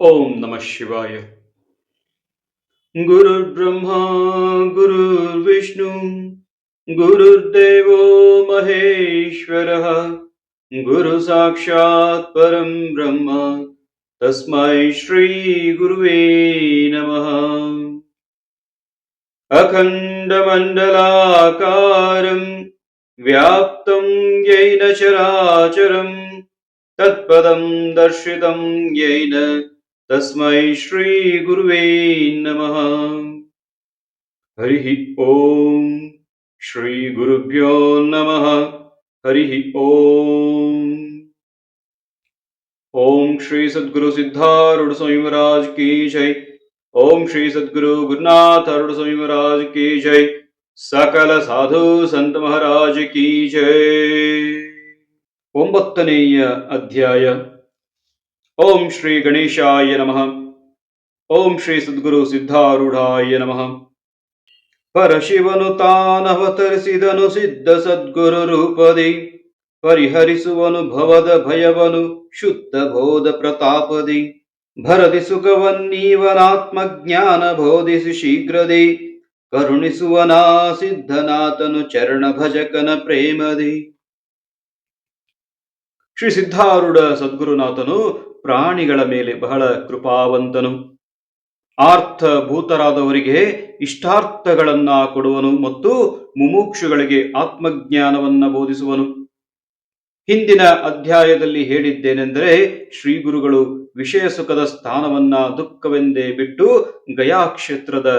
ओम नमः शिवाय। गुरुर्ब्रह्मा गुरुर्विष्णु गुरुर्देवो महेश्वरः गुरु साक्षात् परं ब्रह्म तस्मै श्री गुरुवे नमः। अखण्डमण्डलाकारं व्याप्तं येन चराचरं तत्पदं दर्शितं येन तस्मै श्री गुरुवे नमः। हरिः ओम श्री गुरुभ्यो नमः। हरिः ओम। ओम श्री सद्गुरु सिद्धारूढ़ स्वामी महाराज की जय। ओम श्री सद्गुरु गुरुनाथ अरुण स्वामी महाराज की जय। सकल साधु संत महाराज की जय। 9ನೇಯ ಅಧ್ಯಾಯ। ಓಂ ಶ್ರೀ ಗಣೇಶಾಯ ನಮಃ। ಓಂ ಶ್ರೀ ಸದ್ಗುರು ಸಿದ್ಧಾರೂಢಾಯ ನಮಃ। ಪರಶಿವನು ತಾನವತರಿಸಿದನು ಸಿದ್ಧ ಸದ್ಗುರು ರೂಪದಿ, ಪರಿಹರಿಸುವನು ಭವದ ಭಯವನು ಶುದ್ಧ ಬೋಧ ಪ್ರತಾಪದಿ, ಭರದಿ ಸುಖವನ್ನೀವನಾತ್ಮಜ್ಞಾನ ಬೋಧಿಸಿ ಶೀಘ್ರದಿ, ಕರುಣಿಸುವನಾ ಸಿದ್ಧನಾಥನು ಚರಣ ಭಜಕನ ಪ್ರೇಮದಿ. ಶ್ರೀ ಸಿದ್ಧಾರೂಢ ಸದ್ಗುರುನಾಥನು ಪ್ರಾಣಿಗಳ ಮೇಲೆ ಬಹಳ ಕೃಪಾವಂತನು. ಆರ್ಥಭೂತರಾದವರಿಗೆ ಇಷ್ಟಾರ್ಥಗಳನ್ನ ಕೊಡುವನು ಮತ್ತು ಮುಮುಕ್ಷುಗಳಿಗೆ ಆತ್ಮಜ್ಞಾನವನ್ನ ಬೋಧಿಸುವನು. ಹಿಂದಿನ ಅಧ್ಯಾಯದಲ್ಲಿ ಹೇಳಿದ್ದೇನೆಂದರೆ, ಶ್ರೀ ಗುರುಗಳು ವಿಷಯ ಸುಖದ ಸ್ಥಾನವನ್ನ ದುಃಖವೆಂದೇ ಬಿಟ್ಟು ಗಯಾ ಕ್ಷೇತ್ರದ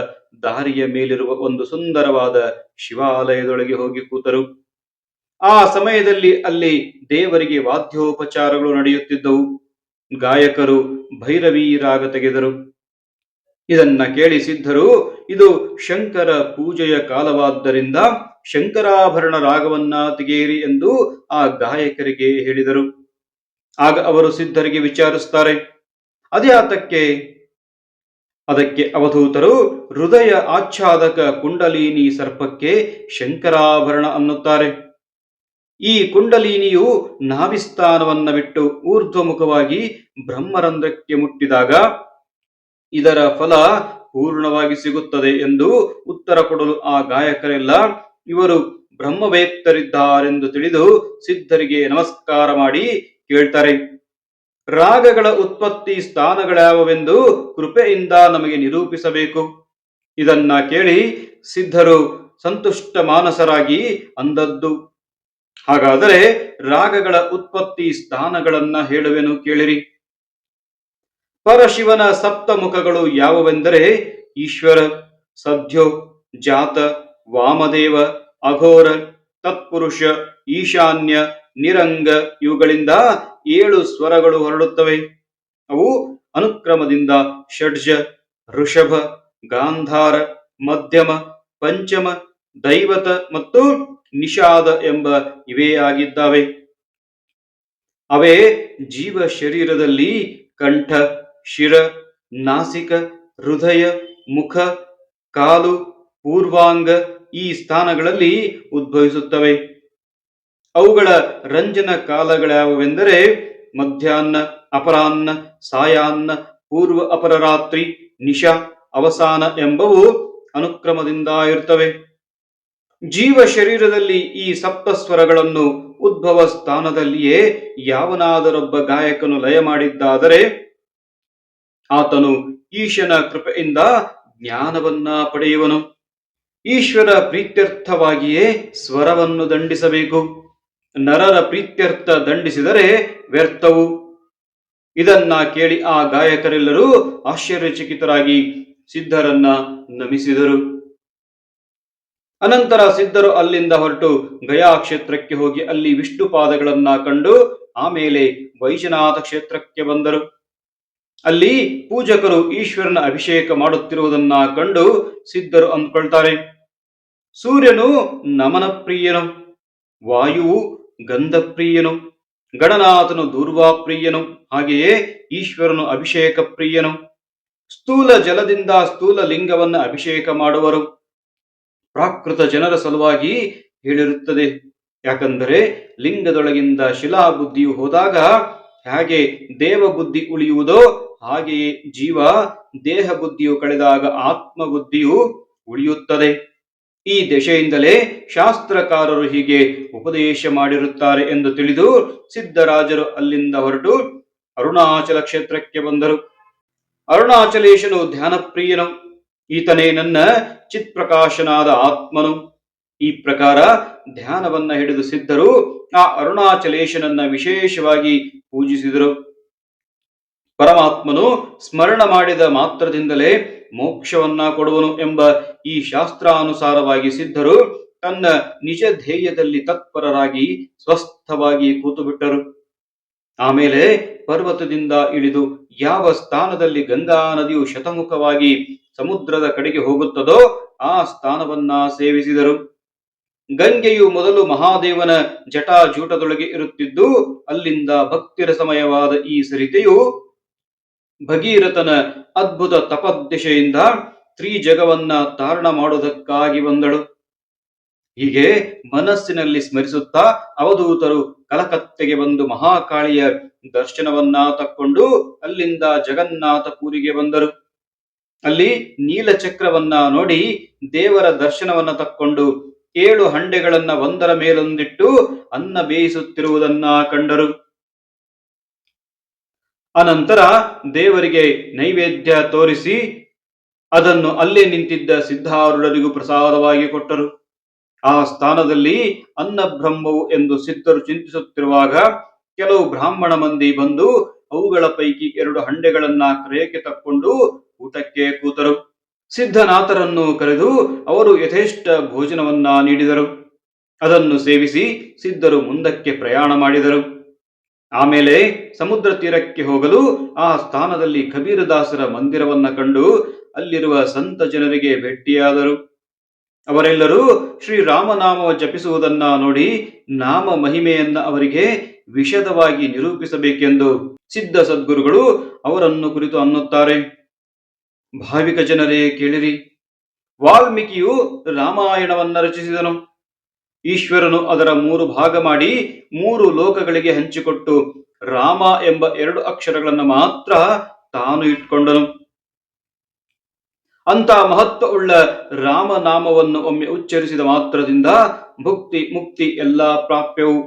ದಾರಿಯ ಮೇಲಿರುವ ಒಂದು ಸುಂದರವಾದ ಶಿವಾಲಯದೊಳಗೆ ಹೋಗಿ ಕೂತರು. ಆ ಸಮಯದಲ್ಲಿ ಅಲ್ಲಿ ದೇವರಿಗೆ ವಾದ್ಯೋಪಚಾರಗಳು ನಡೆಯುತ್ತಿದ್ದವು. ಗಾಯಕರು ಭೈರವಿ ರಾಗ ತೆಗೆದರು. ಇದನ್ನ ಕೇಳಿ ಸಿದ್ಧರು, ಇದು ಶಂಕರ ಪೂಜೆಯ ಕಾಲವಾದ್ದರಿಂದ ಶಂಕರಾಭರಣ ರಾಗವನ್ನ ತೆಗೆಯಿರಿ ಎಂದು ಆ ಗಾಯಕರಿಗೆ ಹೇಳಿದರು. ಆಗ ಅವರು ಸಿದ್ಧರಿಗೆ ವಿಚಾರಿಸುತ್ತಾರೆ, ಅದ್ಯಾತಕ್ಕೆ? ಅದಕ್ಕೆ ಅವಧೂತರು, ಹೃದಯ ಆಚ್ಛಾದಕ ಕುಂಡಲಿನಿ ಸರ್ಪಕ್ಕೆ ಶಂಕರಾಭರಣ ಅನ್ನುತ್ತಾರೆ. ಈ ಕುಂಡಲಿನಿಯು ನಾಭಿಸ್ಥಾನವನ್ನ ಬಿಟ್ಟು ಊರ್ಧ್ವಮುಖವಾಗಿ ಬ್ರಹ್ಮರಂಧ್ರಕ್ಕೆ ಮುಟ್ಟಿದಾಗ ಇದರ ಫಲ ಪೂರ್ಣವಾಗಿ ಸಿಗುತ್ತದೆ ಎಂದು ಉತ್ತರ ಕೊಡಲು ಆ ಗಾಯಕರೆಲ್ಲ ಇವರು ಬ್ರಹ್ಮವೇತ್ತರಿದ್ದಾರೆಂದು ತಿಳಿದು ಸಿದ್ಧರಿಗೆ ನಮಸ್ಕಾರ ಮಾಡಿ ಕೇಳ್ತಾರೆ, ರಾಗಗಳ ಉತ್ಪತ್ತಿ ಸ್ಥಾನಗಳ್ಯಾವೆಂದು ಕೃಪೆಯಿಂದ ನಮಗೆ ನಿರೂಪಿಸಬೇಕು. ಇದನ್ನ ಕೇಳಿ ಸಿದ್ಧರು ಸಂತುಷ್ಟ ಮಾನಸರಾಗಿ ಅಂದದ್ದು, ಹಾಗಾದರೆ ರಾಗಗಳ ಉತ್ಪತ್ತಿ ಸ್ಥಾನಗಳನ್ನ ಹೇಳುವೆನು ಕೇಳಿರಿ. ಪರಶಿವನ ಸಪ್ತಮುಖಗಳು ಯಾವುವೆಂದರೆ ಈಶ್ವರ, ಸದ್ಯೋ, ಜಾತ, ವಾಮದೇವ, ಅಘೋರ, ತತ್ಪುರುಷ, ಈಶಾನ್ಯ, ನಿರಂಗ. ಇವುಗಳಿಂದ 7 ಸ್ವರಗಳು ಹೊರಡುತ್ತವೆ. ಅವು ಅನುಕ್ರಮದಿಂದ ಷಡ್ಜ, ಋಷಭ, ಗಾಂಧಾರ, ಮಧ್ಯಮ, ಪಂಚಮ, ದೈವತ ಮತ್ತು ನಿಷಾದ ಎಂಬ ಇವೇ ಆಗಿದ್ದಾವೆ. ಅವೇ ಜೀವ ಶರೀರದಲ್ಲಿ ಕಂಠ, ಶಿರ, ನಾಸಿಕ, ಹೃದಯ, ಮುಖ, ಕಾಲು, ಪೂರ್ವಾಂಗ ಈ ಸ್ಥಾನಗಳಲ್ಲಿ ಉದ್ಭವಿಸುತ್ತವೆ. ಅವುಗಳ ರಂಜನ ಕಾಲಗಳ್ಯಾವೆಂದರೆ ಮಧ್ಯಾಹ್ನ, ಅಪರಾಹ್ನ, ಸಾಯಾಹ್ನ, ಪೂರ್ವ ಅಪರರಾತ್ರಿ, ನಿಶಾ, ಅವಸಾನ ಎಂಬವು ಅನುಕ್ರಮದಿಂದ ಇರುತ್ತವೆ. ಜೀವ ಶರೀರದಲ್ಲಿ ಈ ಸಪ್ತಸ್ವರಗಳನ್ನು ಉದ್ಭವ ಸ್ಥಾನದಲ್ಲಿಯೇ ಯಾವನಾದರೊಬ್ಬ ಗಾಯಕನು ಲಯ ಮಾಡಿದ್ದಾದರೆ ಆತನು ಈಶನ ಕೃಪೆಯಿಂದ ಜ್ಞಾನವನ್ನ ಪಡೆಯುವನು. ಈಶ್ವರ ಪ್ರೀತ್ಯರ್ಥವಾಗಿಯೇ ಸ್ವರವನ್ನು ದಂಡಿಸಬೇಕು. ನರರ ಪ್ರೀತ್ಯರ್ಥ ದಂಡಿಸಿದರೆ ವ್ಯರ್ಥವು. ಇದನ್ನ ಕೇಳಿ ಆ ಗಾಯಕರೆಲ್ಲರೂ ಆಶ್ಚರ್ಯಚಕಿತರಾಗಿ ಸಿದ್ಧರನ್ನ ನಮಿಸಿದರು. ಅನಂತರ ಸಿದ್ಧರು ಅಲ್ಲಿಂದ ಹೊರಟು ಗಯಾ ಕ್ಷೇತ್ರಕ್ಕೆ ಹೋಗಿ ಅಲ್ಲಿ ವಿಷ್ಣು ಪಾದಗಳನ್ನ ಕಂಡು ಆಮೇಲೆ ವೈಜನಾಥ ಕ್ಷೇತ್ರಕ್ಕೆ ಬಂದರು. ಅಲ್ಲಿ ಪೂಜಕರು ಈಶ್ವರನ ಅಭಿಷೇಕ ಮಾಡುತ್ತಿರುವುದನ್ನ ಕಂಡು ಸಿದ್ಧರು ಅಂದ್ಕೊಳ್ತಾರೆ, ಸೂರ್ಯನು ನಮನ ಪ್ರಿಯನು, ವಾಯುವು ಗಂಧಪ್ರಿಯನು, ಗಣನಾಥನು ದೂರ್ವಾಪ್ರಿಯನು, ಹಾಗೆಯೇ ಈಶ್ವರನು ಅಭಿಷೇಕ ಪ್ರಿಯನು. ಸ್ಥೂಲ ಜಲದಿಂದ ಸ್ಥೂಲ ಲಿಂಗವನ್ನು ಅಭಿಷೇಕ ಮಾಡುವರು. ಪ್ರಾಕೃತ ಜನರ ಸಲುವಾಗಿ ಹೇಳಿರುತ್ತದೆ. ಯಾಕಂದರೆ ಲಿಂಗದೊಳಗಿಂದ ಶಿಲಾ ಬುದ್ಧಿಯು ಹೋದಾಗ ಹೇಗೆ ದೇವ ಬುದ್ಧಿ ಉಳಿಯುವುದೋ ಹಾಗೆಯೇ ಜೀವ ದೇಹ ಬುದ್ಧಿಯು ಕಳೆದಾಗ ಆತ್ಮ ಬುದ್ಧಿಯು ಉಳಿಯುತ್ತದೆ. ಈ ದೆಸೆಯಿಂದಲೇ ಶಾಸ್ತ್ರಕಾರರು ಹೀಗೆ ಉಪದೇಶ ಮಾಡಿರುತ್ತಾರೆ ಎಂದು ತಿಳಿದು ಸಿದ್ಧರಾಜರು ಅಲ್ಲಿಂದ ಹೊರಟು ಅರುಣಾಚಲ ಕ್ಷೇತ್ರಕ್ಕೆ ಬಂದರು. ಅರುಣಾಚಲೇಶನು ಧ್ಯಾನಪ್ರಿಯನು. ಈತನೇ ನನ್ನ ಚಿತ್ಪ್ರಕಾಶನಾದ ಆತ್ಮನು. ಈ ಪ್ರಕಾರ ಧ್ಯಾನವನ್ನ ಹಿಡಿದು ಸಿದ್ಧರು ಆ ಅರುಣಾಚಲೇಶನನ್ನ ವಿಶೇಷವಾಗಿ ಪೂಜಿಸಿದರು. ಪರಮಾತ್ಮನು ಸ್ಮರಣ ಮಾಡಿದ ಮಾತ್ರದಿಂದಲೇ ಮೋಕ್ಷವನ್ನ ಕೊಡುವನು ಎಂಬ ಈ ಶಾಸ್ತ್ರಾನುಸಾರವಾಗಿ ಸಿದ್ಧರು ತನ್ನ ನಿಜ ಧ್ಯೇಯದಲ್ಲಿ ತತ್ಪರರಾಗಿ ಸ್ವಸ್ಥವಾಗಿ ಕೂತು ಬಿಟ್ಟರು. ಆಮೇಲೆ ಪರ್ವತದಿಂದ ಇಳಿದು ಯಾವ ಸ್ಥಾನದಲ್ಲಿ ಗಂಗಾ ನದಿಯು ಶತಮುಖವಾಗಿ ಸಮುದ್ರದ ಕಡೆಗೆ ಹೋಗುತ್ತದೋ ಆ ಸ್ಥಾನವನ್ನ ಸೇವಿಸಿದರು. ಗಂಗೆಯು ಮೊದಲು ಮಹಾದೇವನ ಜಟಾಜೂಟದೊಳಗೆ ಇರುತ್ತಿದ್ದು ಅಲ್ಲಿಂದ ಭಕ್ತಿರಸಮಯವಾದ ಈ ಸರಿತೆಯು ಭಗೀರಥನ ಅದ್ಭುತ ತಪದ್ದೆಶೆಯಿಂದ ತ್ರಿಜಗವನ್ನ ತಾರಣ ಮಾಡುವುದಕ್ಕಾಗಿ ಬಂದಳು. ಹೀಗೆ ಮನಸ್ಸಿನಲ್ಲಿ ಸ್ಮರಿಸುತ್ತಾ ಅವಧೂತರು ಕಲಕತ್ತೆಗೆ ಬಂದು ಮಹಾಕಾಳಿಯ ದರ್ಶನವನ್ನ ತಕ್ಕೊಂಡು ಅಲ್ಲಿಂದ ಜಗನ್ನಾಥಪುರಿಗೆ ಬಂದರು. ಅಲ್ಲಿ ನೀಲಚಕ್ರವನ್ನ ನೋಡಿ ದೇವರ ದರ್ಶನವನ್ನ ತಕ್ಕೊಂಡು 7 ಹಂಡೆಗಳನ್ನ ಒಂದರ ಮೇಲೊಂದಿಟ್ಟು ಅನ್ನ ಬೇಯಿಸುತ್ತಿರುವುದನ್ನ ಕಂಡರು. ಅನಂತರ ದೇವರಿಗೆ ನೈವೇದ್ಯ ತೋರಿಸಿ ಅದನ್ನು ಅಲ್ಲೇ ನಿಂತಿದ್ದ ಸಿದ್ಧಾರೂಢರಿಗೂ ಪ್ರಸಾದವಾಗಿ ಕೊಟ್ಟರು. ಆ ಸ್ಥಾನದಲ್ಲಿ ಅನ್ನ ಬ್ರಹ್ಮವು ಎಂದು ಸಿದ್ಧರು ಚಿಂತಿಸುತ್ತಿರುವಾಗ ಕೆಲವು ಬ್ರಾಹ್ಮಣ ಮಂದಿ ಬಂದು ಅವುಗಳ ಪೈಕಿ 2 ಹಂಡೆಗಳನ್ನ ಕ್ರಯಕ್ಕೆ ತಕ್ಕೊಂಡು ಊಟಕ್ಕೆ ಕೂತರು. ಸಿದ್ಧನಾಥರನ್ನು ಕರೆದು ಅವರು ಯಥೇಷ್ಟ ಭೋಜನವನ್ನ ನೀಡಿದರು. ಅದನ್ನು ಸೇವಿಸಿ ಸಿದ್ಧರು ಮುಂದಕ್ಕೆ ಪ್ರಯಾಣ ಮಾಡಿದರು. ಆಮೇಲೆ ಸಮುದ್ರ ತೀರಕ್ಕೆ ಹೋಗಲು ಆ ಸ್ಥಾನದಲ್ಲಿ ಕಬೀರದಾಸರ ಮಂದಿರವನ್ನ ಕಂಡು ಅಲ್ಲಿರುವ ಸಂತ ಜನರಿಗೆ ಭೇಟಿಯಾದರು. ಅವರೆಲ್ಲರೂ ಶ್ರೀರಾಮನಾಮವ ಜಪಿಸುವುದನ್ನ ನೋಡಿ ನಾಮ ಮಹಿಮೆಯನ್ನ ಅವರಿಗೆ ವಿಶದವಾಗಿ ನಿರೂಪಿಸಬೇಕೆಂದು ಸಿದ್ಧ ಸದ್ಗುರುಗಳು ಅವರನ್ನು ಕುರಿತು ಅನ್ನುತ್ತಾರೆ. ಭಾವಿಕ ಜನರೇ ಕೇಳಿರಿ. ವಾಲ್ಮೀಕಿಯು ರಾಮಾಯಣವನ್ನ ರಚಿಸಿದನು. ಈಶ್ವರನು ಅದರ 3 ಭಾಗ ಮಾಡಿ 3 ಲೋಕಗಳಿಗೆ ಹಂಚಿಕೊಟ್ಟು ರಾಮ ಎಂಬ 2 ಅಕ್ಷರಗಳನ್ನು ಮಾತ್ರ ತಾನು ಇಟ್ಕೊಂಡನು. ಅಂತ ಮಹತ್ವ ಉಳ್ಳ ರಾಮನಾಮವನ್ನು ಒಮ್ಮೆ ಉಚ್ಚರಿಸಿದ ಮಾತ್ರದಿಂದ ಭುಕ್ತಿ ಮುಕ್ತಿ ಎಲ್ಲ ಪ್ರಾಪ್ಯವು.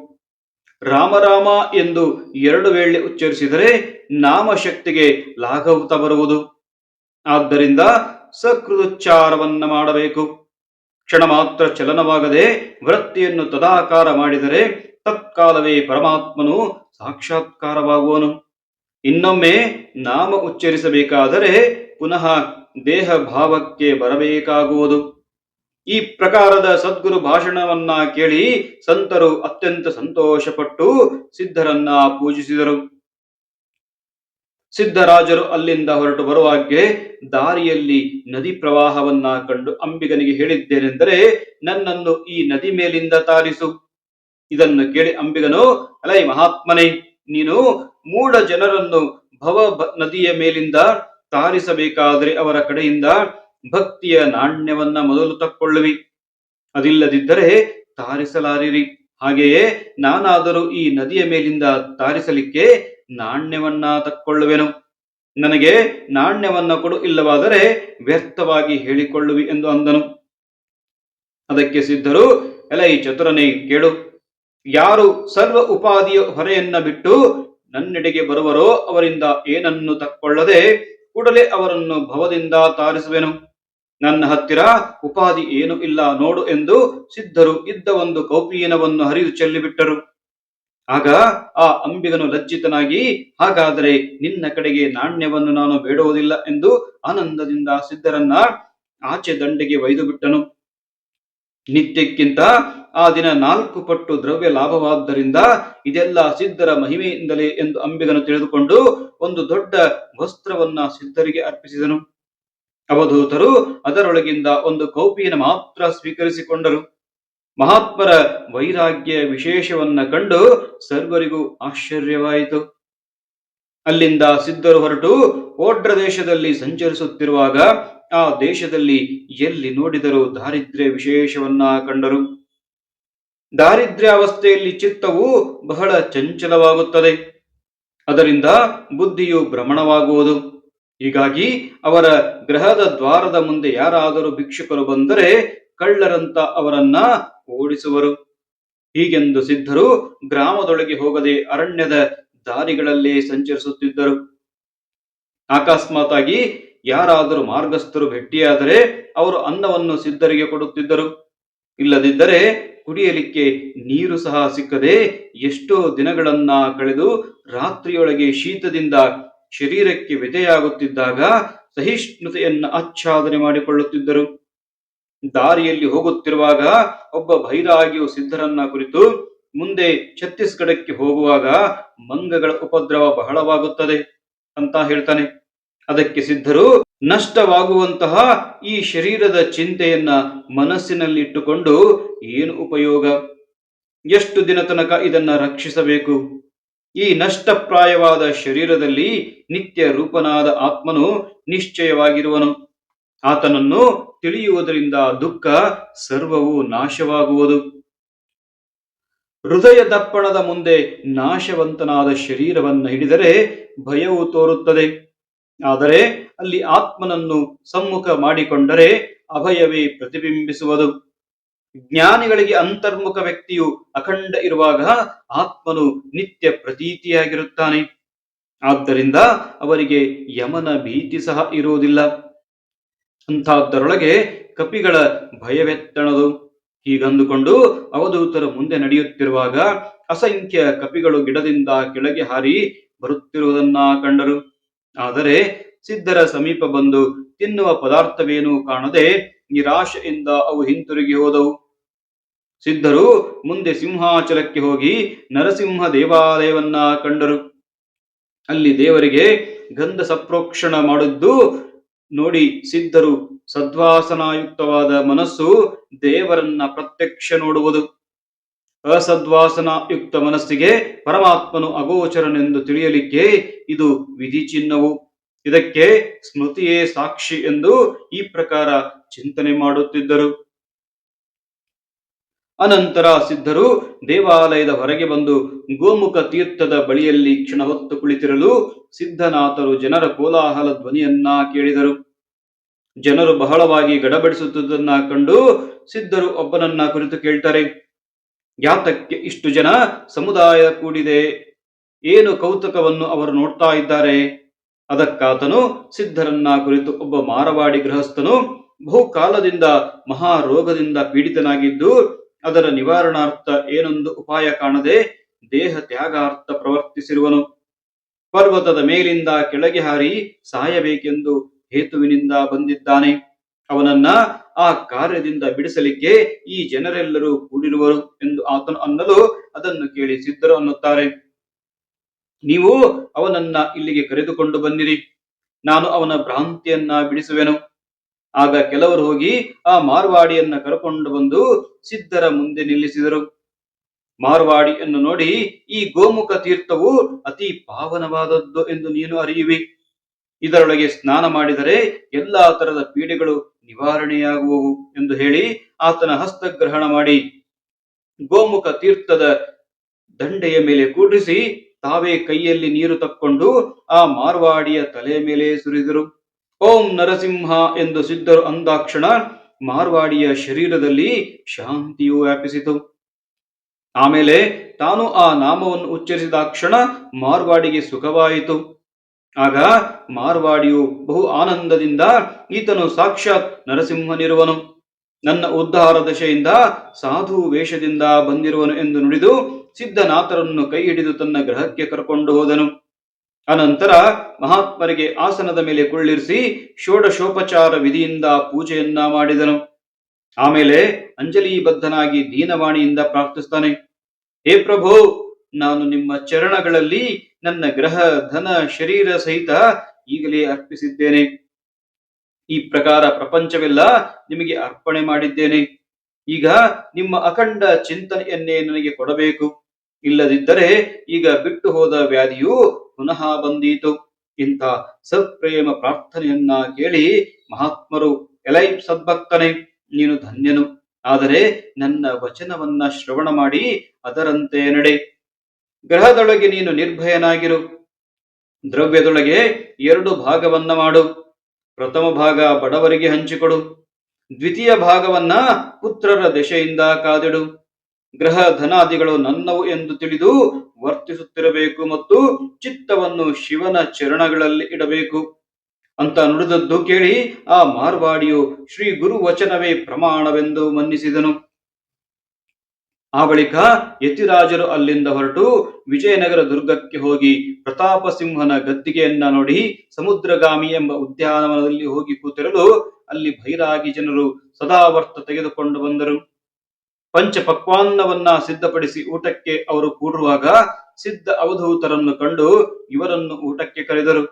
ರಾಮರಾಮ ಎಂದು 2 ವೇಳೆ ಉಚ್ಚರಿಸಿದರೆ ನಾಮಶಕ್ತಿಗೆ ಲಾಘವತ ಬರುವುದು. ಆದ್ದರಿಂದ ಸಕೃದುಚ್ಚಾರವನ್ನ ಮಾಡಬೇಕು. ಕ್ಷಣ ಮಾತ್ರ ಚಲನವಾಗದೆ ವೃತ್ತಿಯನ್ನು ತದಾಕಾರ ಮಾಡಿದರೆ ತತ್ಕಾಲವೇ ಪರಮಾತ್ಮನು ಸಾಕ್ಷಾತ್ಕಾರವಾಗುವನು. ಇನ್ನೊಮ್ಮೆ ನಾಮ ಉಚ್ಚರಿಸಬೇಕಾದರೆ ಪುನಃ ದೇಹ ಭಾವಕ್ಕೆ ಬರಬೇಕಾಗುವುದು. ಈ ಪ್ರಕಾರದ ಸದ್ಗುರು ಭಾಷಣವನ್ನ ಕೇಳಿ ಸಂತರು ಅತ್ಯಂತ ಸಂತೋಷಪಟ್ಟು ಸಿದ್ಧರನ್ನ ಪೂಜಿಸಿದರು. ಸಿದ್ಧರಾಜರು ಅಲ್ಲಿಂದ ಹೊರಟು ಬರುವಾಗೆ ದಾರಿಯಲ್ಲಿ ನದಿ ಪ್ರವಾಹವನ್ನ ಕಂಡು ಅಂಬಿಗನಿಗೆ ಹೇಳಿದ್ದೇನೆಂದರೆ, ನನ್ನನ್ನು ಈ ನದಿ ಮೇಲಿಂದ ತಾರಿಸು. ಇದನ್ನು ಕೇಳಿ ಅಂಬಿಗನು, ಅಲೈ ಮಹಾತ್ಮನೇ, ನೀನು ಮೂಢ ಜನರನ್ನು ಭವ ನದಿಯ ಮೇಲಿಂದ ತಾರಿಸಬೇಕಾದರೆ ಅವರ ಕಡೆಯಿಂದ ಭಕ್ತಿಯ ನಾಣ್ಯವನ್ನ ಮೊದಲು ತಕ್ಕೊಳ್ಳುವಿ. ಅದಿಲ್ಲದಿದ್ದರೆ ತಾರಿಸಲಾರಿರಿ. ಹಾಗೆಯೇ ನಾನಾದರೂ ಈ ನದಿಯ ಮೇಲಿಂದ ತಾರಿಸಲಿಕ್ಕೆ ನಾಣ್ಯವನ್ನ ತಕ್ಕೊಳ್ಳುವೆನು. ನನಗೆ ನಾಣ್ಯವನ್ನ ಕೊಡು, ಇಲ್ಲವಾದರೆ ವ್ಯರ್ಥವಾಗಿ ಹೇಳಿಕೊಳ್ಳುವಿ ಎಂದು ಅಂದನು. ಅದಕ್ಕೆ ಸಿದ್ಧರು, ಎಲೈ ಚತುರನೇ, ಕೇಳು. ಯಾರು ಸರ್ವ ಉಪಾಧಿಯ ಹೊರೆಯನ್ನ ಬಿಟ್ಟು ನನ್ನೆಡೆಗೆ ಬರುವರೋ ಅವರಿಂದ ಏನನ್ನು ತಕ್ಕೊಳ್ಳದೆ ಕೂಡಲೇ ಅವರನ್ನು ಭವದಿಂದ ತಾರಿಸುವೆನು. ನನ್ನ ಹತ್ತಿರ ಉಪಾಧಿ ಏನು ಇಲ್ಲ ನೋಡು ಎಂದು ಸಿದ್ಧರು ಇದ್ದ ಒಂದು ಕೌಪೀನವನ್ನು ಹರಿದು ಚೆಲ್ಲಿಬಿಟ್ಟರು. ಆಗ ಆ ಅಂಬಿಗನು ಲಜ್ಜಿತನಾಗಿ, ಹಾಗಾದರೆ ನಿನ್ನ ಕಡೆಗೆ ನಾಣ್ಯವನ್ನು ನಾನು ಬೇಡುವುದಿಲ್ಲ ಎಂದು ಆನಂದದಿಂದ ಸಿದ್ಧರನ್ನ ಆಚೆ ದಂಡೆಗೆ ಒಯ್ದು ಬಿಟ್ಟನು. ನಿತ್ಯಕ್ಕಿಂತ ಆ ದಿನ 4 ಪಟ್ಟು ದ್ರವ್ಯ ಲಾಭವಾದ್ದರಿಂದ ಇದೆಲ್ಲ ಸಿದ್ಧರ ಮಹಿಮೆಯಿಂದಲೇ ಎಂದು ಅಂಬಿಗನು ತಿಳಿದುಕೊಂಡು ಒಂದು ದೊಡ್ಡ ವಸ್ತ್ರವನ್ನ ಸಿದ್ಧರಿಗೆ ಅರ್ಪಿಸಿದನು. ಅವಧೂತರು ಅದರೊಳಗಿಂದ ಒಂದು ಕೌಪಿನ ಮಾತ್ರ ಸ್ವೀಕರಿಸಿಕೊಂಡರು. ಮಹಾತ್ಮರ ವೈರಾಗ್ಯ ವಿಶೇಷವನ್ನ ಕಂಡು ಸರ್ವರಿಗೂ ಆಶ್ಚರ್ಯವಾಯಿತು. ಅಲ್ಲಿಂದ ಸಿದ್ಧರು ಹೊರಟು ಓಡ್ರ ದೇಶದಲ್ಲಿ ಸಂಚರಿಸುತ್ತಿರುವಾಗ ಆ ದೇಶದಲ್ಲಿ ಎಲ್ಲಿ ನೋಡಿದರೂ ದಾರಿದ್ರ್ಯ ವಿಶೇಷವನ್ನ ಕಂಡರು. ದಾರಿದ್ರ್ಯಾವಸ್ಥೆಯಲ್ಲಿ ಚಿತ್ತವು ಬಹಳ ಚಂಚಲವಾಗುತ್ತದೆ. ಅದರಿಂದ ಬುದ್ಧಿಯು ಭ್ರಮಣವಾಗುವುದು. ಹೀಗಾಗಿ ಅವರ ಗ್ರಹದ ದ್ವಾರದ ಮುಂದೆ ಯಾರಾದರೂ ಭಿಕ್ಷುಕರು ಬಂದರೆ ಕಳ್ಳರಂತ ಅವರನ್ನ ಓಡಿಸುವರು. ಹೀಗೆಂದು ಸಿದ್ಧರು ಗ್ರಾಮದೊಳಗೆ ಹೋಗದೆ ಅರಣ್ಯದ ದಾರಿಗಳಲ್ಲೇ ಸಂಚರಿಸುತ್ತಿದ್ದರು. ಅಕಸ್ಮಾತಾಗಿ ಯಾರಾದರೂ ಮಾರ್ಗಸ್ಥರು ಭೇಟಿಯಾದರೆ ಅವರು ಅನ್ನವನ್ನು ಸಿದ್ಧರಿಗೆ ಕೊಡುತ್ತಿದ್ದರು. ಇಲ್ಲದಿದ್ದರೆ ಕುಡಿಯಲಿಕ್ಕೆ ನೀರು ಸಹ ಸಿಕ್ಕದೆ ಎಷ್ಟೋ ದಿನಗಳನ್ನ ಕಳೆದು ರಾತ್ರಿಯೊಳಗೆ ಶೀತದಿಂದ ಶರೀರಕ್ಕೆ ವ್ಯಥೆಯಾಗುತ್ತಿದ್ದಾಗ ಸಹಿಷ್ಣುತೆಯನ್ನ ಆಚ್ಛಾದನೆ ಮಾಡಿಕೊಳ್ಳುತ್ತಿದ್ದರು. ದಾರಿಯಲ್ಲಿ ಹೋಗುತ್ತಿರುವಾಗ ಒಬ್ಬ ಭೈರಾಗಿಯು ಸಿದ್ಧರನ್ನ ಕುರಿತು, ಮುಂದೆ ಛತ್ತೀಸ್ಗಢಕ್ಕೆ ಹೋಗುವಾಗ ಮಂಗಗಳ ಉಪದ್ರವ ಬಹಳವಾಗುತ್ತದೆ ಅಂತ ಹೇಳ್ತಾನೆ. ಅದಕ್ಕೆ ಸಿದ್ಧರು, ನಷ್ಟವಾಗುವಂತಹ ಈ ಶರೀರದ ಚಿಂತೆಯನ್ನ ಮನಸ್ಸಿನಲ್ಲಿಟ್ಟುಕೊಂಡು ಏನು ಉಪಯೋಗ? ಎಷ್ಟು ದಿನ ತನಕ ಇದನ್ನ ರಕ್ಷಿಸಬೇಕು? ಈ ನಷ್ಟಪ್ರಾಯವಾದ ಶರೀರದಲ್ಲಿ ನಿತ್ಯ ರೂಪನಾದ ಆತ್ಮನು ನಿಶ್ಚಯವಾಗಿರುವನು. ಆತನನ್ನು ತಿಳಿಯುವುದರಿಂದ ದುಃಖ ಸರ್ವವು ನಾಶವಾಗುವುದು. ಹೃದಯ ದಪ್ಪಣದ ಮುಂದೆ ನಾಶವಂತನಾದ ಶರೀರವನ್ನು ಹಿಡಿದರೆ ಭಯವು ತೋರುತ್ತದೆ. ಆದರೆ ಅಲ್ಲಿ ಆತ್ಮನನ್ನು ಸಮ್ಮುಖ ಮಾಡಿಕೊಂಡರೆ ಅಭಯವೇ ಪ್ರತಿಬಿಂಬಿಸುವುದು. ಜ್ಞಾನಿಗಳಿಗೆ ಅಂತರ್ಮುಖ ವ್ಯಕ್ತಿಯು ಅಖಂಡ ಇರುವಾಗ ಆತ್ಮನು ನಿತ್ಯ ಪ್ರತೀತಿಯಾಗಿರುತ್ತಾನೆ. ಆದ್ದರಿಂದ ಅವರಿಗೆ ಯಮನ ಭೀತಿ ಸಹ ಇರುವುದಿಲ್ಲ. ಅಂಥದ್ದರೊಳಗೆ ಕಪಿಗಳ ಭಯವೆತ್ತಣದು. ಹೀಗಂದುಕೊಂಡು ಅವಧೂತರು ಮುಂದೆ ನಡೆಯುತ್ತಿರುವಾಗ ಅಸಂಖ್ಯ ಕಪಿಗಳು ಗಿಡದಿಂದ ಕೆಳಗೆ ಹಾರಿ ಬರುತ್ತಿರುವುದನ್ನ ಕಂಡರು. ಆದರೆ ಸಿದ್ಧರ ಸಮೀಪ ಬಂದು ತಿನ್ನುವ ಪದಾರ್ಥವೇನೂ ಕಾಣದೆ ನಿರಾಶೆಯಿಂದ ಅವು ಹಿಂತಿರುಗಿ ಹೋದವು. ಸಿದ್ಧರು ಮುಂದೆ ಸಿಂಹಾಚಲಕ್ಕೆ ಹೋಗಿ ನರಸಿಂಹ ದೇವಾಲಯವನ್ನ ಕಂಡರು. ಅಲ್ಲಿ ದೇವರಿಗೆ ಗಂಧ ಸಪ್ರೋಕ್ಷಣ ಮಾಡಿದ್ದು ನೋಡಿ ಸಿದ್ಧರು ಸದ್ವಾಸನಾಯುಕ್ತವಾದ ಮನಸ್ಸು ದೇವರನ್ನ ಪ್ರತ್ಯಕ್ಷ ನೋಡುವುದು. ಅಸದ್ವಾಸನಾಯುಕ್ತ ಮನಸ್ಸಿಗೆ ಪರಮಾತ್ಮನು ಅಗೋಚರನೆಂದು ತಿಳಿಯಲಿಕ್ಕೆ ಇದು ವಿಧಿ ಚಿಹ್ನವು. ಇದಕ್ಕೆ ಸ್ಮೃತಿಯೇ ಸಾಕ್ಷಿ ಎಂದು ಈ ಪ್ರಕಾರ ಚಿಂತನೆ ಮಾಡುತ್ತಿದ್ದರು. ಅನಂತರ ಸಿದ್ಧರು ದೇವಾಲಯದ ಹೊರಗೆ ಬಂದು ಗೋಮುಖ ತೀರ್ಥದ ಬಳಿಯಲ್ಲಿ ಕ್ಷಣ ಹೊತ್ತು ಕುಳಿತಿರಲು ಸಿದ್ಧನಾಥರು ಜನರ ಕೋಲಾಹಲ ಧ್ವನಿಯನ್ನ ಕೇಳಿದರು. ಜನರು ಬಹಳವಾಗಿ ಗಡಬಡಿಸುತ್ತಿದ್ದನ್ನ ಕಂಡು ಸಿದ್ಧರು ಒಬ್ಬನನ್ನ ಕುರಿತು ಕೇಳ್ತಾರೆ, ಯಾತಕ್ಕೆ ಇಷ್ಟು ಜನ ಸಮುದಾಯ ಕೂಡಿದೆ? ಏನು ಕೌತುಕವನ್ನು ಅವರು ನೋಡ್ತಾ ಇದ್ದಾರೆ? ಅದಕ್ಕಾತನು ಸಿದ್ಧರನ್ನ ಕುರಿತು, ಒಬ್ಬ ಮಾರವಾಡಿ ಗೃಹಸ್ಥನು ಬಹುಕಾಲದಿಂದ ಮಹಾರೋಗದಿಂದ ಪೀಡಿತನಾಗಿದ್ದು ಅದರ ನಿವಾರಣಾರ್ಥ ಏನೊಂದು ಉಪಾಯ ಕಾಣದೆ ದೇಹ ತ್ಯಾಗಾರ್ಥ ಪ್ರವರ್ತಿಸಿರುವನು. ಪರ್ವತದ ಮೇಲಿಂದ ಕೆಳಗೆ ಹಾರಿ ಸಾಯಬೇಕೆಂದು ಹೇತುವಿನಿಂದ ಬಂದಿದ್ದಾನೆ. ಅವನನ್ನ ಆ ಕಾರ್ಯದಿಂದ ಬಿಡಿಸಲಿಕ್ಕೆ ಈ ಜನರೆಲ್ಲರೂ ಕೂಡಿರುವರು ಎಂದು ಆತನು ಅನ್ನಲು ಅದನ್ನು ಕೇಳಿ ಸಿದ್ಧರು ಅನ್ನುತ್ತಾರೆ, ನೀವು ಅವನನ್ನ ಇಲ್ಲಿಗೆ ಕರೆದುಕೊಂಡು ಬನ್ನಿರಿ, ನಾನು ಅವನ ಭ್ರಾಂತಿಯನ್ನ ಬಿಡಿಸುವೆನು. ಆಗ ಕೆಲವರು ಹೋಗಿ ಆ ಮಾರ್ವಾಡಿಯನ್ನ ಕರೆಕೊಂಡು ಬಂದು ಸಿದ್ಧರ ಮುಂದೆ ನಿಲ್ಲಿಸಿದರು. ಮಾರ್ವಾಡಿಯನ್ನು ನೋಡಿ, ಈ ಗೋಮುಖ ತೀರ್ಥವು ಅತಿ ಪಾವನವಾದದ್ದು ಎಂದು ನೀನು ಅರಿಯುವಿ. ಇದರೊಳಗೆ ಸ್ನಾನ ಮಾಡಿದರೆ ಎಲ್ಲಾ ತರದ ಪೀಡೆಗಳು ನಿವಾರಣೆಯಾಗುವವು ಎಂದು ಹೇಳಿ ಆತನ ಹಸ್ತಗ್ರಹಣ ಮಾಡಿ ಗೋಮುಖ ತೀರ್ಥದ ದಂಡೆಯ ಮೇಲೆ ಕೂಡಿಸಿ ತಾವೇ ಕೈಯಲ್ಲಿ ನೀರು ತಕ್ಕೊಂಡು ಆ ಮಾರ್ವಾಡಿಯ ತಲೆಯ ಮೇಲೆ ಸುರಿದರು. ಓಂ ನರಸಿಂಹ ಎಂದು ಸಿದ್ಧರು ಅಂದಾಕ್ಷಣ ಮಾರ್ವಾಡಿಯ ಶರೀರದಲ್ಲಿ ಶಾಂತಿಯು ವ್ಯಾಪಿಸಿತು. ಆಮೇಲೆ ತಾನು ಆ ನಾಮವನ್ನು ಉಚ್ಚರಿಸಿದಾಕ್ಷಣ ಮಾರ್ವಾಡಿಗೆ ಸುಖವಾಯಿತು. ಆಗ ಮಾರ್ವಾಡಿಯು ಬಹು ಆನಂದದಿಂದ, ಈತನು ಸಾಕ್ಷಾತ್ ನರಸಿಂಹನಿರುವನು, ನನ್ನ ಉದ್ಧಾರ ದಶೆಯಿಂದ ಸಾಧು ವೇಷದಿಂದ ಬಂದಿರುವನು ಎಂದು ನುಡಿದು ಸಿದ್ಧನಾಥರನ್ನು ಕೈ ಹಿಡಿದು ತನ್ನ ಗೃಹಕ್ಕೆ ಕರ್ಕೊಂಡು ಹೋದನು. ಅನಂತರ ಮಹಾತ್ಮರಿಗೆ ಆಸನದ ಮೇಲೆ ಕುಳ್ಳಿರಿಸಿ ಷೋಡಶೋಪಚಾರ ವಿಧಿಯಿಂದ ಪೂಜೆಯನ್ನ ಮಾಡಿದನು. ಆಮೇಲೆ ಅಂಜಲಿಬದ್ಧನಾಗಿ ದೀನವಾಣಿಯಿಂದ ಪ್ರಾರ್ಥಿಸ್ತಾನೆ, ಹೇ ಪ್ರಭು, ನಾನು ನಿಮ್ಮ ಚರಣಗಳಲ್ಲಿ ನನ್ನ ಗ್ರಹ ಧನ ಶರೀರ ಸಹಿತ ಈಗಲೇ ಅರ್ಪಿಸಿದ್ದೇನೆ. ಈ ಪ್ರಕಾರ ಪ್ರಪಂಚವೆಲ್ಲ ನಿಮಗೆ ಅರ್ಪಣೆ ಮಾಡಿದ್ದೇನೆ. ಈಗ ನಿಮ್ಮ ಅಖಂಡ ಚಿಂತನೆಯನ್ನೇ ನನಗೆ ಕೊಡಬೇಕು. ಇಲ್ಲದಿದ್ದರೆ ಈಗ ಬಿಟ್ಟು ಹೋದ ವ್ಯಾಧಿಯು ಪುನಃ ಬಂದೀತು. ಇಂಥ ಸತ್ಪ್ರೇಮ ಪ್ರಾರ್ಥನೆಯನ್ನ ಕೇಳಿ ಮಹಾತ್ಮರು, ಎಲೈ ಸದ್ಭಕ್ತನೇ, ನೀನು ಧನ್ಯನು. ಆದರೆ ನನ್ನ ವಚನವನ್ನ ಶ್ರವಣ ಮಾಡಿ ಅದರಂತೆ ನಡೆ. ಗ್ರಹದೊಳಗೆ ನೀನು ನಿರ್ಭಯನಾಗಿರು. ದ್ರವ್ಯದೊಳಗೆ 2 ಭಾಗವನ್ನ ಮಾಡು. ಪ್ರಥಮ ಭಾಗ ಬಡವರಿಗೆ ಹಂಚಿಕೊಡು. ದ್ವಿತೀಯ ಭಾಗವನ್ನ ಪುತ್ರರ ದೆಸೆಯಿಂದ ಕಾದಿಡು. ಗ್ರಹ ಧನಾದಿಗಳು ನನ್ನವು ಎಂದು ತಿಳಿದು ವರ್ತಿಸುತ್ತಿರಬೇಕು ಮತ್ತು ಚಿತ್ತವನ್ನು ಶಿವನ ಚರಣಗಳಲ್ಲಿ ಇಡಬೇಕು ಅಂತ ನುಡಿದದ್ದು ಕೇಳಿ ಆ ಮಾರ್ವಾಡಿಯು ಶ್ರೀ ಗುರು ವಚನವೇ ಪ್ರಮಾಣವೆಂದು ಮನ್ನಿಸಿದನು. ಆ ಬಳಿಕ ಯತಿರಾಜರು ಅಲ್ಲಿಂದ ಹೊರಟು ವಿಜಯನಗರ ದುರ್ಗಕ್ಕೆ ಹೋಗಿ ಪ್ರತಾಪ ಸಿಂಹನ ಗದ್ದಿಗೆಯನ್ನ ನೋಡಿ ಸಮುದ್ರಗಾಮಿ ಎಂಬ ಉದ್ಯಾನವನದಲ್ಲಿ ಹೋಗಿ ಕೂತಿರಲು ಅಲ್ಲಿ ಭೈರಾಗಿ ಜನರು ಸದಾವರ್ತ ತೆಗೆದುಕೊಂಡು ಬಂದರು. ಪಂಚ ಪಕ್ವಾನ್ನವನ್ನ ಸಿದ್ಧಪಡಿಸಿ ಊಟಕ್ಕೆ ಅವರು ಕೂಡುವಾಗ ಸಿದ್ಧ ಅವಧೂತರನ್ನು ಕಂಡು ಇವರನ್ನು ಊಟಕ್ಕೆ ಕರೆದರು.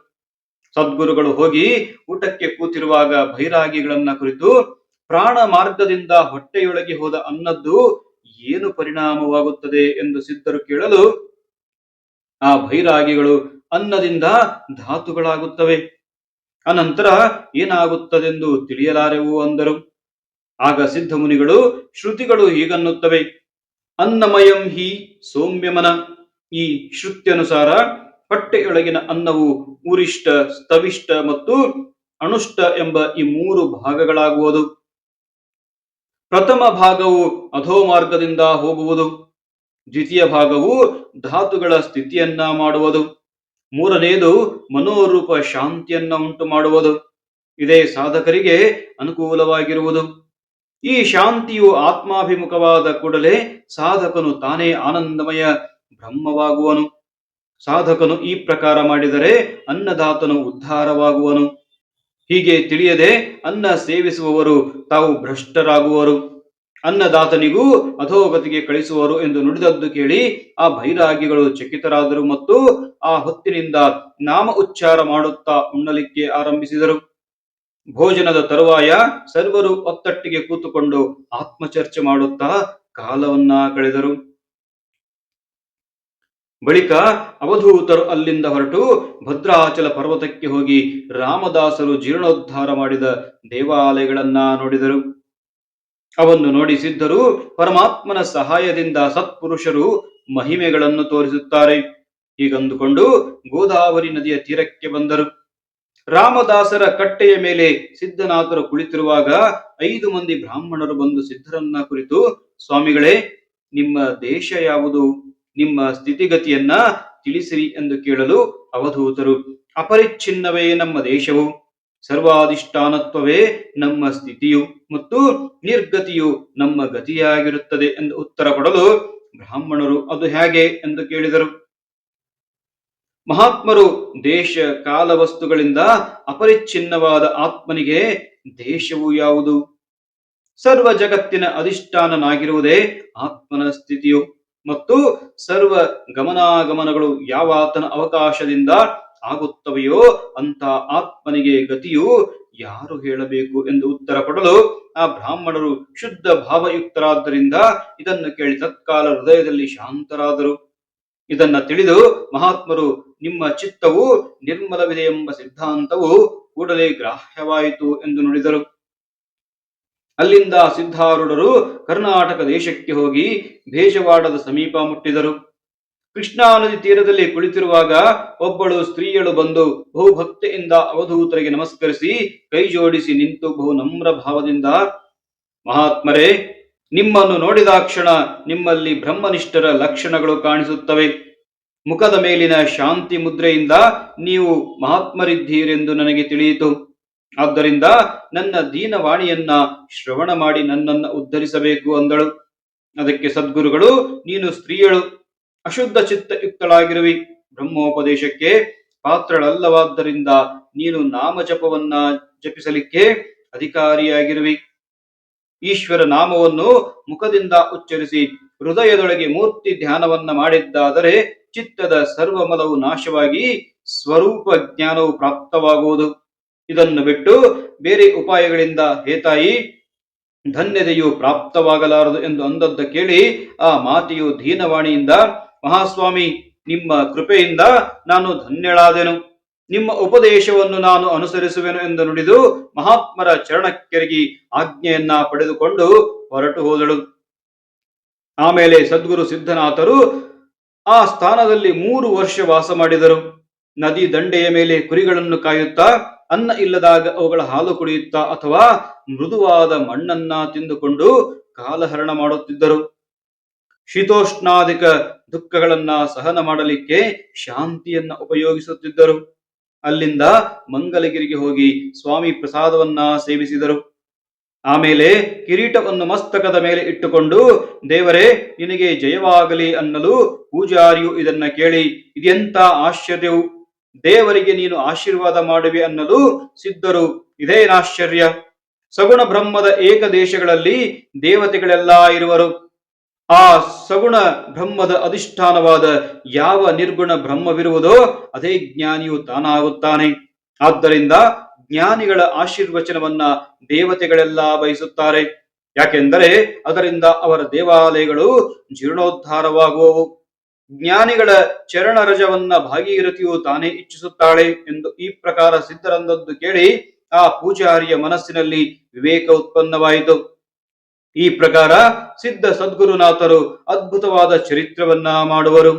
ಸದ್ಗುರುಗಳು ಹೋಗಿ ಊಟಕ್ಕೆ ಕೂತಿರುವಾಗ ಭೈರಾಗಿಗಳನ್ನ ಕುರಿತು, ಪ್ರಾಣ ಮಾರ್ಗದಿಂದ ಹೊಟ್ಟೆಯೊಳಗೆ ಹೋದ ಅನ್ನದ್ದು ಏನು ಪರಿಣಾಮವಾಗುತ್ತದೆ ಎಂದು ಸಿದ್ಧರು ಕೇಳಲು, ಆ ಭೈರಾಗಿಗಳು ಅನ್ನದಿಂದ ಧಾತುಗಳಾಗುತ್ತವೆ, ಅನಂತರ ಏನಾಗುತ್ತದೆಂದು ತಿಳಿಯಲಾರೆವು ಅಂದರು. ಆಗ ಸಿದ್ಧ ಮುನಿಗಳು, ಶ್ರುತಿಗಳು ಹೀಗನ್ನುತ್ತವೆ, ಅನ್ನಮಯಂ ಹಿ ಸೌಮ್ಯಮನ. ಈ ಶ್ರುತ್ಯನುಸಾರ ಹೊಟ್ಟೆಯೊಳಗಿನ ಅನ್ನವು ಉರಿಷ್ಟ, ಸ್ತವಿಷ್ಟ ಮತ್ತು ಅನುಷ್ಟ ಎಂಬ ಈ 3 ಭಾಗಗಳಾಗುವುದು. ಪ್ರಥಮ ಭಾಗವು ಅಧೋಮಾರ್ಗದಿಂದ ಹೋಗುವುದು, ದ್ವಿತೀಯ ಭಾಗವು ಧಾತುಗಳ ಸ್ಥಿತಿಯನ್ನ ಮಾಡುವುದು, ಮೂರನೆಯದು ಮನೋರೂಪ ಶಾಂತಿಯನ್ನ ಉಂಟು ಮಾಡುವುದು. ಇದೇ ಸಾಧಕರಿಗೆ ಅನುಕೂಲವಾಗಿರುವುದು. ಈ ಶಾಂತಿಯು ಆತ್ಮಾಭಿಮುಖವಾದ ಕೂಡಲೇ ಸಾಧಕನು ತಾನೇ ಆನಂದಮಯ ಬ್ರಹ್ಮವಾಗುವನು. ಸಾಧಕನು ಈ ಪ್ರಕಾರ ಮಾಡಿದರೆ ಅನ್ನದಾತನು ಉದ್ಧಾರವಾಗುವನು. ಹೀಗೆ ತಿಳಿಯದೆ ಅನ್ನ ಸೇವಿಸುವವರು ತಾವು ಭ್ರಷ್ಟರಾಗುವರು, ಅನ್ನದಾತನಿಗೂ ಅಧೋಗತಿಗೆ ಕಳಿಸುವರು ಎಂದು ನುಡಿದದ್ದು ಕೇಳಿ ಆ ಭೈರಾಗಿಗಳು ಚಕಿತರಾದರು ಮತ್ತು ಆ ಹೊತ್ತಿನಿಂದ ನಾಮ ಉಚ್ಚಾರ ಮಾಡುತ್ತಾ ಉಣ್ಣಲಿಕ್ಕೆ ಆರಂಭಿಸಿದರು. ಭೋಜನದ ತರುವಾಯ ಸರ್ವರು ಒತ್ತಟ್ಟಿಗೆ ಕೂತುಕೊಂಡು ಆತ್ಮಚರ್ಚೆ ಮಾಡುತ್ತಾ ಕಾಲವನ್ನ ಕಳೆದರು. ಬಳಿಕ ಅವಧೂತರು ಅಲ್ಲಿಂದ ಹೊರಟು ಭದ್ರಾಚಲ ಪರ್ವತಕ್ಕೆ ಹೋಗಿ ರಾಮದಾಸರು ಜೀರ್ಣೋದ್ಧಾರ ಮಾಡಿದ ದೇವಾಲಯಗಳನ್ನ ನೋಡಿದರು. ಅವನ್ನು ನೋಡಿ ಸಿದ್ಧರು ಪರಮಾತ್ಮನ ಸಹಾಯದಿಂದ ಸತ್ಪುರುಷರು ಮಹಿಮೆಗಳನ್ನು ತೋರಿಸುತ್ತಾರೆ ಹೀಗಂದುಕೊಂಡು ಗೋದಾವರಿ ನದಿಯ ತೀರಕ್ಕೆ ಬಂದರು. ರಾಮದಾಸರ ಕಟ್ಟೆಯ ಮೇಲೆ ಸಿದ್ಧನಾಥರು ಕುಳಿತಿರುವಾಗ 5 ಮಂದಿ ಬ್ರಾಹ್ಮಣರು ಬಂದು ಸಿದ್ಧರನ್ನ ಕುರಿತು, ಸ್ವಾಮಿಗಳೇ, ನಿಮ್ಮ ದೇಶ ಯಾವುದು, ನಿಮ್ಮ ಸ್ಥಿತಿಗತಿಯನ್ನ ತಿಳಿಸಿರಿ ಎಂದು ಕೇಳಲು ಅವಧೂತರು, ಅಪರಿಚ್ಛಿನ್ನವೇ ನಮ್ಮ ದೇಶವು, ಸರ್ವಾಧಿಷ್ಠಾನತ್ವವೇ ನಮ್ಮ ಸ್ಥಿತಿಯು ಮತ್ತು ನಿರ್ಗತಿಯು ನಮ್ಮ ಗತಿಯಾಗಿರುತ್ತದೆ ಎಂದು ಉತ್ತರ ಕೊಡಲು ಬ್ರಾಹ್ಮಣರು, ಅದು ಹೇಗೆ ಎಂದು ಕೇಳಿದರು. ಮಹಾತ್ಮರು ದೇಶ ಕಾಲ ವಸ್ತುಗಳಿಂದ ಅಪರಿಚ್ಛಿನ್ನವಾದ ಆತ್ಮನಿಗೆ ದೇಶವು ಯಾವುದು, ಸರ್ವ ಜಗತ್ತಿನ ಅಧಿಷ್ಠಾನನಾಗಿರುವುದೇ ಆತ್ಮನ ಸ್ಥಿತಿಯು ಮತ್ತು ಸರ್ವ ಗಮನಾಗಮನಗಳು ಯಾವಾತನ ಅವಕಾಶದಿಂದ ಆಗುತ್ತವೆಯೋ ಅಂತ ಆತ್ಮನಿಗೆ ಗತಿಯು ಯಾರು ಹೇಳಬೇಕು ಎಂದು ಉತ್ತರ ಕೊಡಲು ಆ ಬ್ರಾಹ್ಮಣರು ಶುದ್ಧ ಭಾವಯುಕ್ತರಾದ್ದರಿಂದ ಇದನ್ನು ಕೇಳಿ ತತ್ಕಾಲ ಹೃದಯದಲ್ಲಿ ಶಾಂತರಾದರು. ಇದನ್ನ ತಿಳಿದು ಮಹಾತ್ಮರು, ನಿಮ್ಮ ಚಿತ್ತವು ನಿರ್ಮಲವಿದೆ ಎಂಬ ಸಿದ್ಧಾಂತವು ಕೂಡಲೇ ಗ್ರಾಹ್ಯವಾಯಿತು ಎಂದು ನುಡಿದರು. ಅಲ್ಲಿಂದ ಸಿದ್ಧಾರೂಢರು ಕರ್ನಾಟಕ ದೇಶಕ್ಕೆ ಹೋಗಿ ಬೇಜವಾಡದ ಸಮೀಪ ಮುಟ್ಟಿದರು. ಕೃಷ್ಣಾ ನದಿ ತೀರದಲ್ಲಿ ಕುಳಿತಿರುವಾಗ ಒಬ್ಬಳು ಸ್ತ್ರೀಯಳು ಬಂದು ಬಹುಭಕ್ತಿಯಿಂದ ಅವಧೂತರಿಗೆ ನಮಸ್ಕರಿಸಿ ಕೈ ಜೋಡಿಸಿ ನಿಂತು ಬಹು ನಮ್ರ ಭಾವದಿಂದ, ಮಹಾತ್ಮರೇ, ನಿಮ್ಮನ್ನು ನೋಡಿದಾಕ್ಷಣ ನಿಮ್ಮಲ್ಲಿ ಬ್ರಹ್ಮನಿಷ್ಠರ ಲಕ್ಷಣಗಳು ಕಾಣಿಸುತ್ತವೆ. ಮುಖದ ಮೇಲಿನ ಶಾಂತಿ ಮುದ್ರೆಯಿಂದ ನೀವು ಮಹಾತ್ಮರಿದ್ದೀರೆಂದು ನನಗೆ ತಿಳಿಯಿತು. ಆದ್ದರಿಂದ ನನ್ನ ದೀನವಾಣಿಯನ್ನ ಶ್ರವಣ ಮಾಡಿ ನನ್ನನ್ನು ಉದ್ಧರಿಸಬೇಕು ಅಂದಳು. ಅದಕ್ಕೆ ಸದ್ಗುರುಗಳು, ನೀನು ಸ್ತ್ರೀಯಳು, ಅಶುದ್ಧ ಚಿತ್ತಯುಕ್ತಳಾಗಿರುವಿ, ಬ್ರಹ್ಮೋಪದೇಶಕ್ಕೆ ಪಾತ್ರಳಲ್ಲವಾದ್ದರಿಂದ ನೀನು ನಾಮಜಪವನ್ನ ಜಪಿಸಲಿಕ್ಕೆ ಅಧಿಕಾರಿಯಾಗಿರುವಿ. ಈಶ್ವರ ನಾಮವನ್ನು ಮುಖದಿಂದ ಉಚ್ಚರಿಸಿ ಹೃದಯದೊಳಗೆ ಮೂರ್ತಿ ಧ್ಯಾನವನ್ನ ಮಾಡಿದ್ದಾದರೆ ಚಿತ್ತದ ಸರ್ವಮಲವು ನಾಶವಾಗಿ ಸ್ವರೂಪ ಜ್ಞಾನವು ಪ್ರಾಪ್ತವಾಗುವುದು. ಇದನ್ನು ಬಿಟ್ಟು ಬೇರೆ ಉಪಾಯಗಳಿಂದ ಹೇತಾಯಿ ಧನ್ಯತೆಯು ಪ್ರಾಪ್ತವಾಗಲಾರದು ಎಂದು ಅಂದದ್ದ ಕೇಳಿ ಆ ಮಾತೆಯು ದೀನವಾಣಿಯಿಂದ, ಮಹಾಸ್ವಾಮಿ, ನಿಮ್ಮ ಕೃಪೆಯಿಂದ ನಾನು ಧನ್ಯಳಾದೆನು, ನಿಮ್ಮ ಉಪದೇಶವನ್ನು ನಾನು ಅನುಸರಿಸುವೆನು ಎಂದು ನುಡಿದು ಮಹಾತ್ಮರ ಚರಣಕ್ಕೆರಗಿ ಆಜ್ಞೆಯನ್ನ ಪಡೆದುಕೊಂಡು ಹೊರಟು ಹೋದಳು. ಆಮೇಲೆ ಸದ್ಗುರು ಸಿದ್ಧನಾಥರು ಆ ಸ್ಥಾನದಲ್ಲಿ 3 ವರ್ಷ ವಾಸ ಮಾಡಿದರು. ನದಿ ದಂಡೆಯ ಮೇಲೆ ಕುರಿಗಳನ್ನು ಕಾಯುತ್ತಾ, ಅನ್ನ ಇಲ್ಲದಾಗ ಅವುಗಳ ಹಾಲು ಕುಡಿಯುತ್ತಾ ಅಥವಾ ಮೃದುವಾದ ಮಣ್ಣನ್ನ ತಿಂದುಕೊಂಡು ಕಾಲಹರಣ ಮಾಡುತ್ತಿದ್ದರು. ಶೀತೋಷ್ಣಾಧಿಕ ದುಃಖಗಳನ್ನ ಸಹನ ಮಾಡಲಿಕ್ಕೆ ಶಾಂತಿಯನ್ನ ಉಪಯೋಗಿಸುತ್ತಿದ್ದರು. ಅಲ್ಲಿಂದ ಮಂಗಲಗಿರಿಗೆ ಹೋಗಿ ಸ್ವಾಮಿ ಪ್ರಸಾದವನ್ನ ಸೇವಿಸಿದರು. ಆಮೇಲೆ ಕಿರೀಟವನ್ನು ಮಸ್ತಕದ ಮೇಲೆ ಇಟ್ಟುಕೊಂಡು, ದೇವರೇ ನಿನಗೆ ಜಯವಾಗಲಿ ಅನ್ನಲು ಪೂಜಾರಿಯು ಇದನ್ನ ಕೇಳಿ, ಇದೆಂತ ಆಶ್ಚರ್ಯವು, ದೇವರಿಗೆ ನೀನು ಆಶೀರ್ವಾದ ಮಾಡುವೆ ಅನ್ನಲು ಸಿದ್ಧರು, ಇದೇನಾಶ್ಚರ್ಯ. ಸಗುಣ ಬ್ರಹ್ಮದ ಏಕದೇಶಗಳಲ್ಲಿ ದೇವತೆಗಳೆಲ್ಲ ಇರುವರು. ಆ ಸಗುಣ ಬ್ರಹ್ಮದ ಅಧಿಷ್ಠಾನವಾದ ಯಾವ ನಿರ್ಗುಣ ಬ್ರಹ್ಮವಿರುವುದೋ ಅದೇ ಜ್ಞಾನಿಯು ತಾನಾಗುತ್ತಾನೆ. ಆದ್ದರಿಂದ ಜ್ಞಾನಿಗಳ ಆಶೀರ್ವಚನವನ್ನ ದೇವತೆಗಳೆಲ್ಲ ಬಯಸುತ್ತಾರೆ. ಯಾಕೆಂದರೆ ಅದರಿಂದ ಅವರ ದೇವಾಲಯಗಳು ಜೀರ್ಣೋದ್ಧಾರವಾಗುವವು. ಜ್ಞಾನಿಗಳ ಚರಣರಜವನ್ನ ಭಾಗೀರಥಿಯು ತಾನೇ ಇಚ್ಛಿಸುತ್ತಾಳೆ ಎಂದು ಈ ಪ್ರಕಾರ ಸಿದ್ಧರಂದದ್ದು ಕೇಳಿ ಆ ಪೂಜಾರಿಯ ಮನಸ್ಸಿನಲ್ಲಿ ವಿವೇಕ ಉತ್ಪನ್ನವಾಯಿತು. ಈ ಪ್ರಕಾರ ಸಿದ್ಧ ಸದ್ಗುರುನಾಥರು ಅದ್ಭುತವಾದ ಚರಿತ್ರವನ್ನ ಮಾಡುವರು.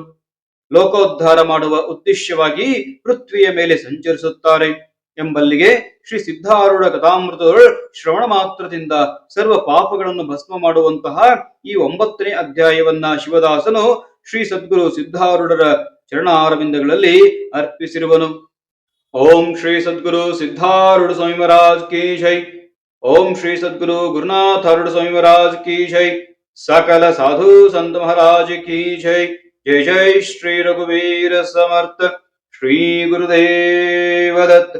ಲೋಕೋದ್ಧಾರ ಮಾಡುವ ಉದ್ದೇಶವಾಗಿ ಪೃಥ್ವಿಯ ಮೇಲೆ ಸಂಚರಿಸುತ್ತಾರೆ ಎಂಬಲ್ಲಿಗೆ ಶ್ರೀ ಸಿದ್ಧಾರೂಢ ಕಥಾಮೃತಗಳು ಶ್ರವಣ ಮಾತ್ರದಿಂದ ಸರ್ವ ಪಾಪಗಳನ್ನು ಭಸ್ಮ ಮಾಡುವಂತಹ ಈ 9ನೇ ಅಧ್ಯಾಯವನ್ನ ಶಿವದಾಸನು ಶ್ರೀ ಸದ್ಗುರು ಸಿದ್ಧಾರೂಢರ ಚರಣಾರವಿಂದಗಳಲ್ಲಿ ಅರ್ಪಿಸಿರುವನು. ಓಂ ಶ್ರೀ ಸದ್ಗುರು ಸಿದ್ಧಾರೂಢ ಸ್ವಾಮಿ ಮಹಾರಾಜ್ ಕಿ ಜೈ. ಓಂ ಶ್ರೀ ಸದ್ಗುರು ಗುರುನಾಥಾರೂಢ ಸ್ವಾಮಿ ಮಹಾರಾಜ್ ಕಿ ಜೈ. ಸಕಲ ಸಾಧು ಸಂತ ಮಹಾರಾಜ್ ಕಿ ಜೈ. ಜೈ ಜೈ ಶ್ರೀ ರಘುವೀರ ಸಮರ್ಥ. ಶ್ರೀ ಗುರುದೇವ ದತ್ತ.